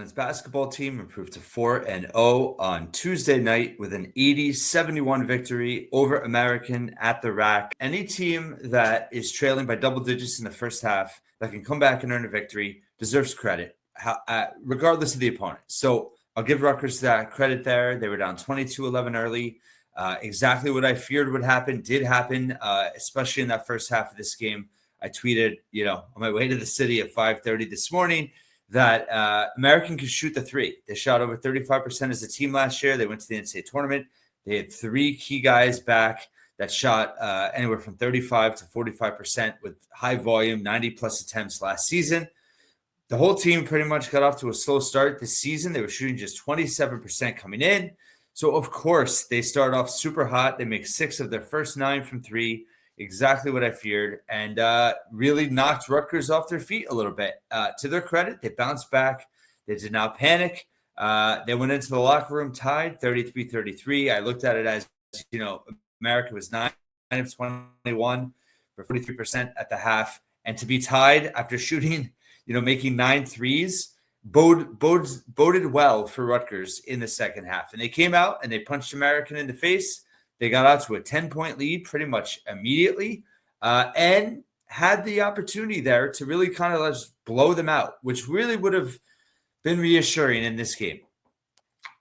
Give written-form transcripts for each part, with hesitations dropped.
men's basketball team improved to 4-0 on Tuesday night with an 80-71 victory over American at the rack. Any team that is trailing by double digits in the first half that can come back and earn a victory deserves credit, regardless of the opponent. So I'll give Rutgers that credit there. They were down 22-11 early. Exactly what I feared would happen did happen, especially in that first half of this game. I tweeted, on my way to the city at 5:30 this morning that American could shoot the three. They shot over 35% as a team last year. They went to the NCAA tournament. They had three key guys back that shot anywhere from 35 to 45% with high volume, 90-plus attempts last season. The whole team pretty much got off to a slow start this season. They were shooting just 27% coming in. So, of course, they start off super hot. They make 6 of their first 9 from three. Exactly what I feared, and really knocked Rutgers off their feet a little bit. To their credit, they bounced back. They did not panic. They went into the locker room tied 33-33. I looked at it as, America was 9 of 21 for 43% at the half. And to be tied after shooting, making 9 threes boded well for Rutgers in the second half. And they came out and they punched American in the face. They got out to a 10-point lead pretty much immediately and had the opportunity there to really kind of just blow them out, which really would have been reassuring in this game.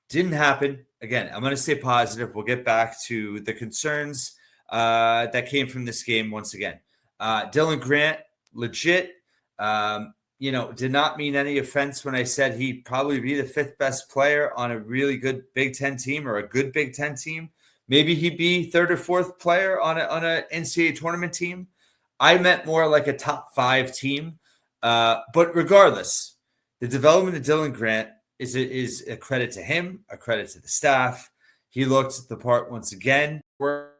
Didn't happen. Again, I'm going to stay positive. We'll get back to the concerns that came from this game once again. Dylan Grant, legit, did not mean any offense when I said he'd probably be the 5th best player on a really good Big Ten team or a good Big Ten team. Maybe he'd be 3rd or 4th player on a NCAA tournament team. I meant more like a top 5 team. But regardless, the development of Dylan Grant is a credit to him, a credit to the staff. He looked the part once again. Work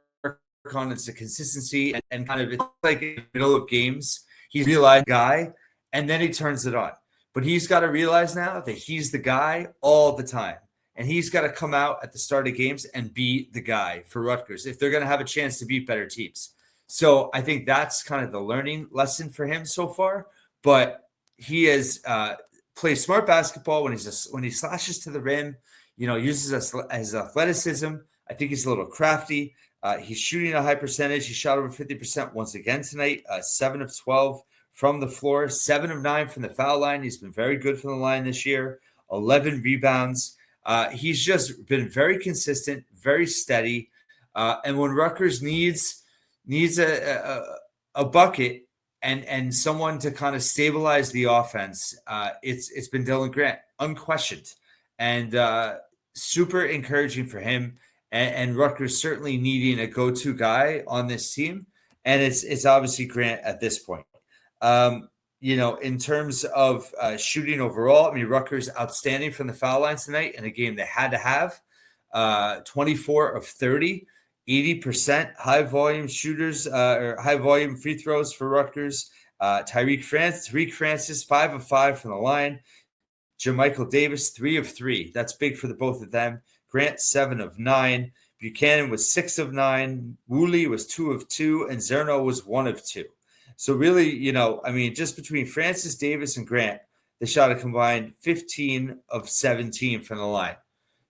on its consistency and kind of it's like in the middle of games, he's realized guy, and then he turns it on. But he's got to realize now that he's the guy all the time. And he's got to come out at the start of games and be the guy for Rutgers if they're going to have a chance to beat better teams. So I think that's kind of the learning lesson for him so far. But he has played smart basketball when he slashes to the rim, uses his athleticism. I think he's a little crafty. He's shooting a high percentage. He shot over 50% once again tonight, 7 of 12 from the floor, 7 of 9 from the foul line. He's been very good from the line this year, 11 rebounds. He's just been very consistent, very steady. And when Rutgers needs a bucket and someone to kind of stabilize the offense, it's been Dylan Grant, unquestioned, and super encouraging for him. And Rutgers certainly needing a go-to guy on this team, and it's obviously Grant at this point. In terms of shooting overall, Rutgers outstanding from the foul lines tonight in a game they had to have. 24 of 30, 80% high volume shooters or high volume free throws for Rutgers. Tariq Francis, 5 of 5 from the line. Jermichael Davis, 3 of 3. That's big for the both of them. Grant, 7 of 9. Buchanan was 6 of 9. Woolley was 2 of 2. And Zerno was 1 of 2. So really, just between Francis, Davis, and Grant, they shot a combined 15 of 17 from the line.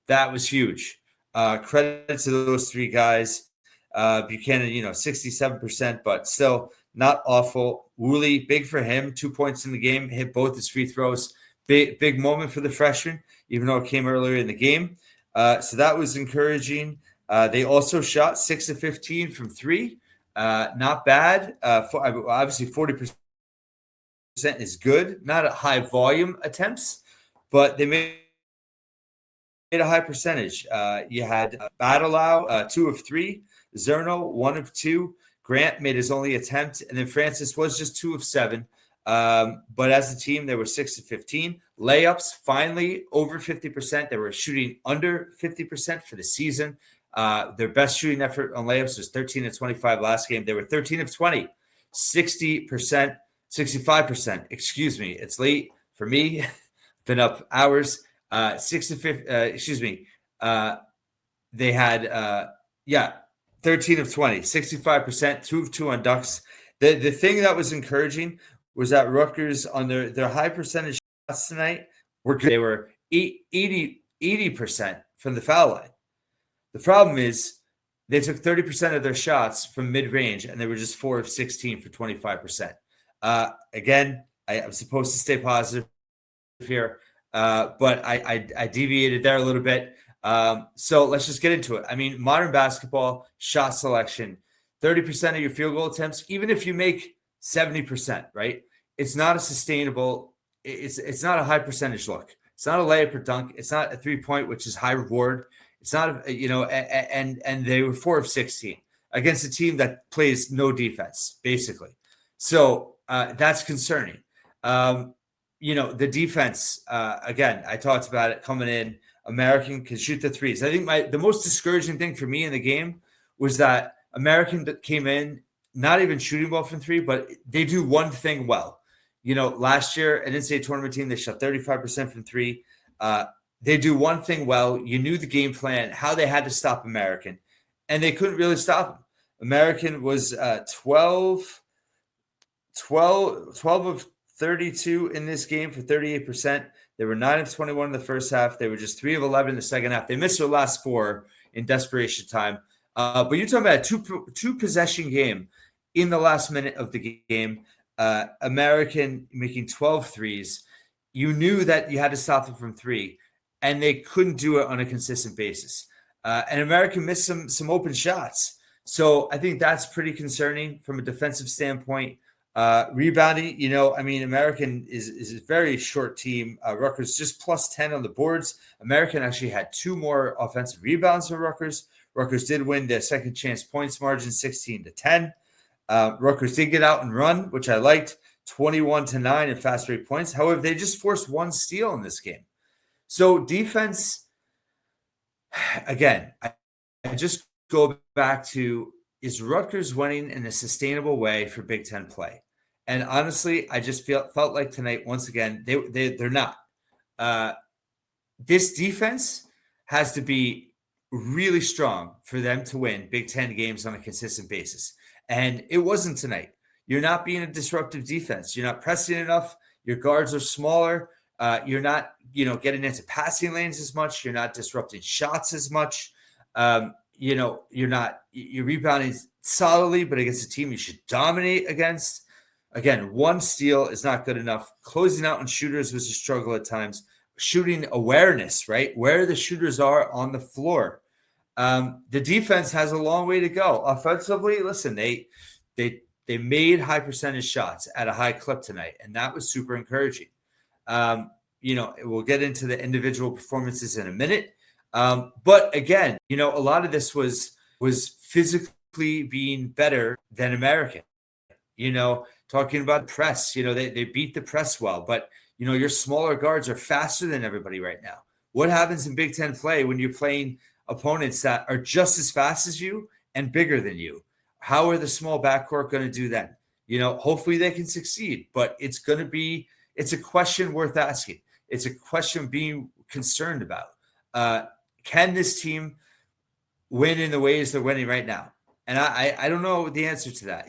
That was huge. Credit to those 3 guys. Buchanan, 67%, but still not awful. Woolley, big for him, 2 points in the game, hit both his free throws. Big moment for the freshman, even though it came earlier in the game. So that was encouraging. They also shot 6 of 15 from 3. Not bad. Obviously, 40% is good. Not a high volume attempts, but they made a high percentage. You had Badalau, 2 of 3. Zerno, 1 of 2. Grant made his only attempt, and then Francis was just 2 of 7. But as a team, they were 6 of 15. Layups, finally, over 50%. They were shooting under 50% for the season. Their best shooting effort on layups was 13 of 25 last game. They were 13 of 20, 60%, 65%. Excuse me. It's late for me. Been up hours. 6 of 5. They had 13 of 20, 65%, 2 of 2 on Ducks. The thing that was encouraging was that Rutgers on their high percentage shots tonight were good. They were 80% from the foul line. The problem is they took 30% of their shots from mid-range, and they were just 4 of 16 for 25%. Again, I'm supposed to stay positive here, but I deviated there a little bit. So let's just get into it. I mean, modern basketball, shot selection, 30% of your field goal attempts, even if you make 70%, right? It's not a sustainable, it's not a high percentage look. It's not a layup or dunk. It's not a 3-point, which is high reward. It's not, and they were 4 of 16 against a team that plays no defense, basically. So that's concerning. The defense, again, I talked about it coming in. American can shoot the threes. I think the most discouraging thing for me in the game was that American that came in not even shooting well from three, but they do one thing well. Last year, an NCAA tournament team, they shot 35% from three. They do one thing well. You knew the game plan, how they had to stop American, and they couldn't really stop them. American was 12 of 32 in this game for 38%. They were 9 of 21 in the first half. They were just 3 of 11 in the second half. They missed their last 4 in desperation time. But you're talking about a two possession game in the last minute of the game. American making 12 threes. You knew that you had to stop them from 3, and they couldn't do it on a consistent basis. And American missed some open shots. So I think that's pretty concerning from a defensive standpoint. Rebounding, American is a very short team. Rutgers just plus 10 on the boards. American actually had 2 more offensive rebounds than Rutgers. Rutgers did win the second chance points margin 16-10. Rutgers did get out and run, which I liked, 21-9 in fast break points. However, they just forced 1 steal in this game. So defense, again, I just go back to, is Rutgers winning in a sustainable way for Big Ten play? And honestly, I just felt like tonight, once again, they're not. This defense has to be really strong for them to win Big Ten games on a consistent basis. And it wasn't tonight. You're not being a disruptive defense. You're not pressing enough. Your guards are smaller. You're not, getting into passing lanes as much. You're not disrupting shots as much. You're rebounding solidly, but against a team you should dominate against. Again, 1 steal is not good enough. Closing out on shooters was a struggle at times. Shooting awareness, right? Where the shooters are on the floor. The defense has a long way to go. Offensively, listen, they made high percentage shots at a high clip tonight, and that was super encouraging. We'll get into the individual performances in a minute. But again, a lot of this was physically being better than American. Talking about press, they beat the press well, but your smaller guards are faster than everybody right now. What happens in Big Ten play when you're playing opponents that are just as fast as you and bigger than you? How are the small backcourt going to do that? Hopefully they can succeed, but it's a question worth asking. It's a question being concerned about. Can this team win in the ways they're winning right now? And I don't know the answer to that,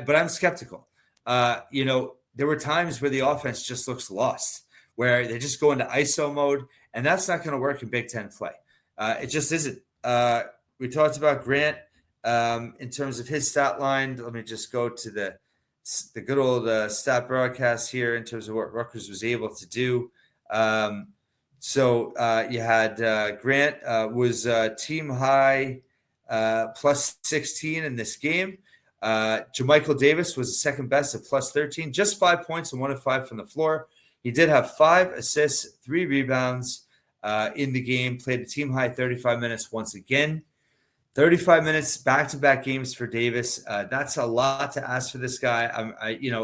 but I'm skeptical. There were times where the offense just looks lost, where they just go into ISO mode, and that's not going to work in Big Ten play. It just isn't. We talked about Grant in terms of his stat line. Let me just go to the good old stat broadcast here in terms of what Rutgers was able to do. So you had Grant was team high plus 16 in this game. Jermichael Davis was the second best at plus 13, just 5 points and 1 of 5 from the floor. He did have 5 assists, 3 rebounds in the game, played a team high 35 minutes once again. 35 minutes, back-to-back games for Davis. That's a lot to ask for this guy.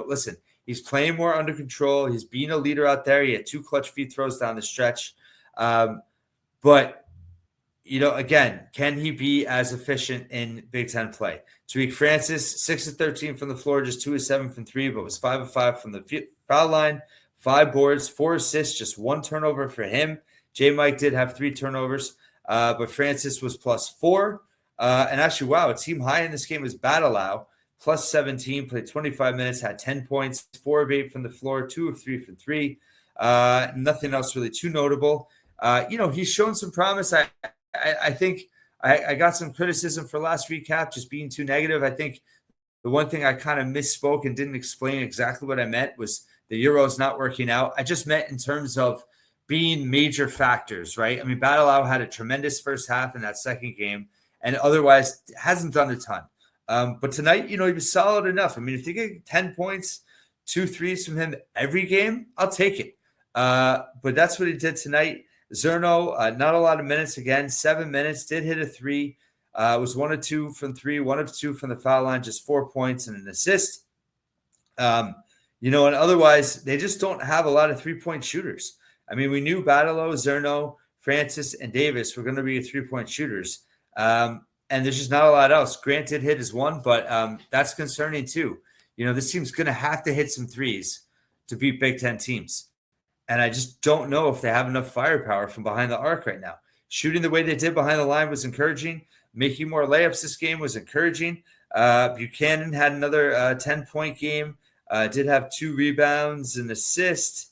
Listen, he's playing more under control. He's being a leader out there. He had 2 clutch free throws down the stretch. But again, can he be as efficient in Big Ten play? Tariq Francis, 6 of 13 from the floor, just 2 of 7 from 3, but was 5 of 5 from the foul line. 5 boards, 4 assists, just 1 turnover for him. J. Mike did have 3 turnovers, but Francis was plus 4. And actually, wow, a team high in this game was Badalau, plus 17, played 25 minutes, had 10 points, 4 of 8 from the floor, 2 of 3 from 3. Nothing else really too notable. He's shown some promise. I think I got some criticism for last recap, just being too negative. I think the one thing I kind of misspoke and didn't explain exactly what I meant was the Euros not working out. I just meant in terms of being major factors, right? I mean, Battleau had a tremendous first half in that second game and otherwise hasn't done a ton. But tonight, he was solid enough. I mean, if you get 10 points, 2 threes from him every game, I'll take it. But that's what he did tonight. Zerno, not a lot of minutes again, 7 minutes, did hit a three. Was 1 of 2 from 3, 1 of 2 from the foul line, just 4 points and an assist. And otherwise, they just don't have a lot of 3-point shooters. I mean, we knew Battleau, Zerno, Francis, and Davis were going to be 3-point shooters. And there's just not a lot else. Grant did hit his one, but that's concerning too. This team's going to have to hit some threes to beat Big Ten teams. And I just don't know if they have enough firepower from behind the arc right now. Shooting the way they did behind the line was encouraging. Making more layups this game was encouraging. Buchanan had another 10-point game. Did have 2 rebounds and assist.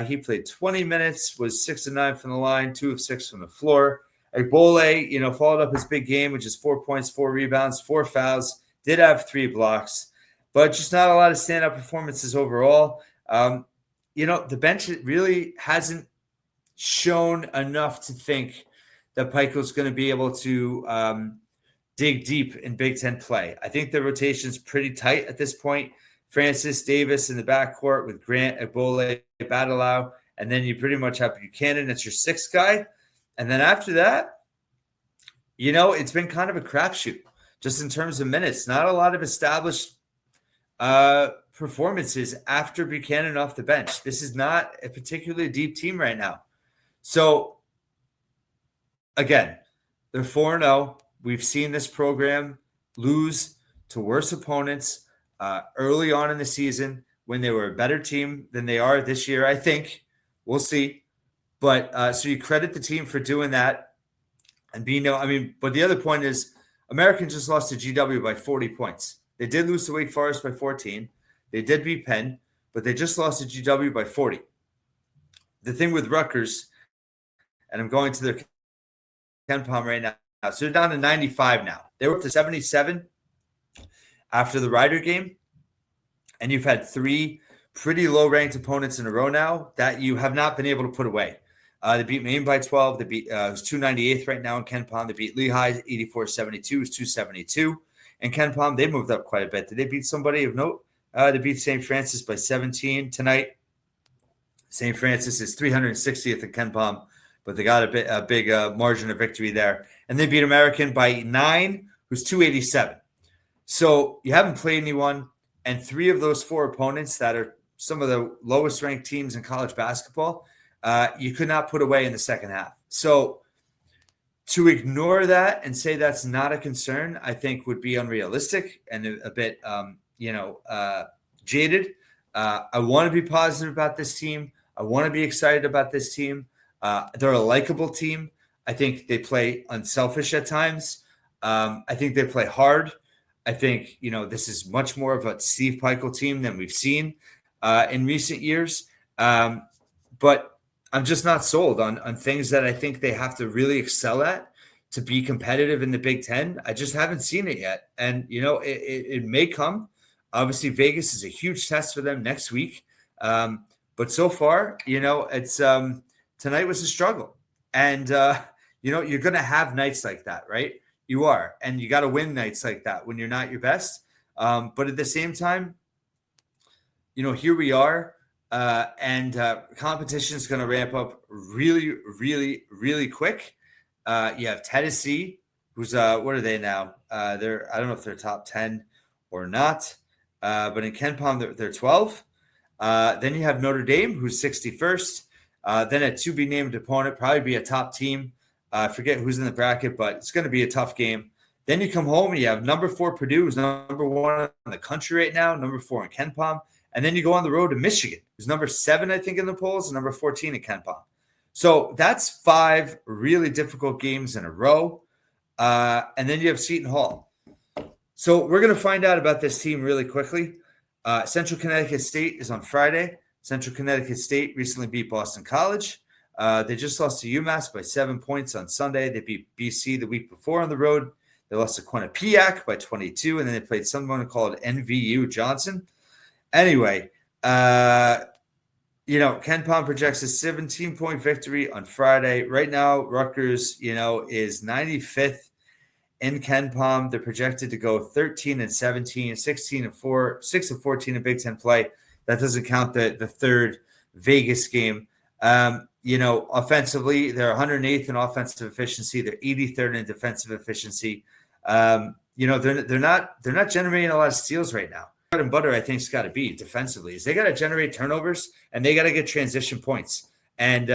He played 20 minutes, was 6 of 9 from the line, 2 of 6 from the floor. Egbole, followed up his big game, which is 4 points, 4 rebounds, 4 fouls. Did have 3 blocks, but just not a lot of standout performances overall. The bench really hasn't shown enough to think that Pico's going to be able to dig deep in Big Ten play. I think the rotation's pretty tight at this point. Francis Davis in the backcourt with Grant, Egbole, Battleau, and then you pretty much have Buchanan. That's your 6th guy. And then after that, it's been kind of a crapshoot just in terms of minutes. Not a lot of established performances after Buchanan off the bench. This is not a particularly deep team right now. So, again, they're 4-0. We've seen this program lose to worse opponents early on in the season when they were a better team than they are this year, I think. We'll see. But so you credit the team for doing that and but the other point is American just lost to GW by 40 points. They did lose to Wake Forest by 14. They did beat Penn, but they just lost to GW by 40. The thing with Rutgers, and I'm going to their KenPom right now. So they're down to 95 now. They were up to 77 after the Rider game. And you've had 3 pretty low-ranked opponents in a row now that you have not been able to put away. They beat Maine by 12. They beat who's 298th right now in KenPom. They beat Lehigh 84-72. It's 272. In KenPom, they moved up quite a bit. Did they beat somebody of note? They beat St. Francis by 17 tonight. St. Francis is 360th in KenPom, but they got a big margin of victory there. And they beat American by 9, who's 287. So you haven't played anyone, and 3 of those 4 opponents that are some of the lowest ranked teams in college basketball, you could not put away in the second half. So to ignore that and say that's not a concern, I think would be unrealistic and a bit, jaded. I want to be positive about this team. I want to be excited about this team. They're a likable team. I think they play unselfish at times. I think they play hard. I think, this is much more of a Steve Pikiell team than we've seen in recent years. But I'm just not sold on things that I think they have to really excel at to be competitive in the Big Ten. I just haven't seen it yet. And, it may come. Obviously, Vegas is a huge test for them next week. But so far, it's tonight was a struggle. And, you're going to have nights like that, right? You are. And you got to win nights like that when you're not your best. But at the same time, here we are. And competition is going to ramp up really, really, really quick. You have Tennessee, who's what are they now? I don't know if they're top 10 or not. But in KenPom, they're 12. Then you have Notre Dame, who's 61st. Then a to-be-named opponent, probably be a top team. I forget who's in the bracket, but it's going to be a tough game. Then you come home and you have number 4 Purdue, who's number 1 in the country right now, number 4 in KenPom. And then you go on the road to Michigan, who's number 7, I think, in the polls, and number 14 in KenPom. So that's 5 really difficult games in a row. And then you have Seton Hall. So we're going to find out about this team really quickly. Central Connecticut State is on Friday. Central Connecticut State recently beat Boston College. They just lost to UMass by 7 points on Sunday. They beat BC the week before on the road. They lost to Quinnipiac by 22, and then they played someone called NVU Johnson. Anyway, Ken Pom projects a 17-point victory on Friday. Right now, Rutgers, is 95th in Ken Pom. They're projected to go 13-17, 16-4, 6-14 in Big Ten play. That doesn't count the third Vegas game. Offensively, they're 108th in offensive efficiency. They're 83rd in defensive efficiency. They're not generating a lot of steals right now. Bread and butter, I think, has got to be defensively. Is they got to generate turnovers and they got to get transition points. And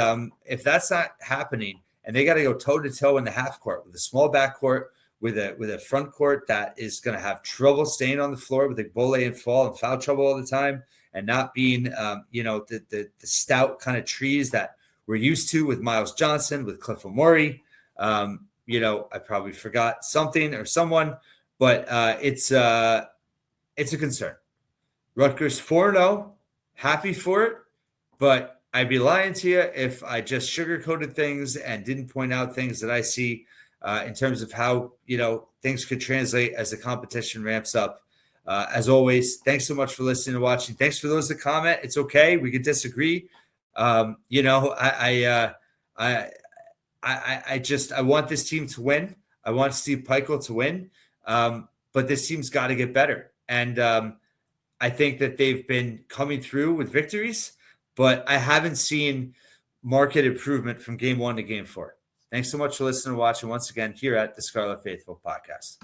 if that's not happening, and they got to go toe to toe in the half court with a small back court, with a front court that is going to have trouble staying on the floor with a bully and fall and foul trouble all the time, and not being the stout kind of trees that we're used to with Miles Johnson, with Cliff Omori. I probably forgot something or someone, but it's a concern. Rutgers 4-0, happy for it, but I'd be lying to you if I just sugarcoated things and didn't point out things that I see in terms of how things could translate as the competition ramps up. As always, thanks so much for listening and watching. Thanks for those that comment. It's okay. We could disagree. I want this team to win. I want Steve Peichel to win. But this team's got to get better. And I think that they've been coming through with victories, but I haven't seen market improvement from game 1 to game 4. Thanks so much for listening and watching once again here at the Scarlet Faithful Podcast.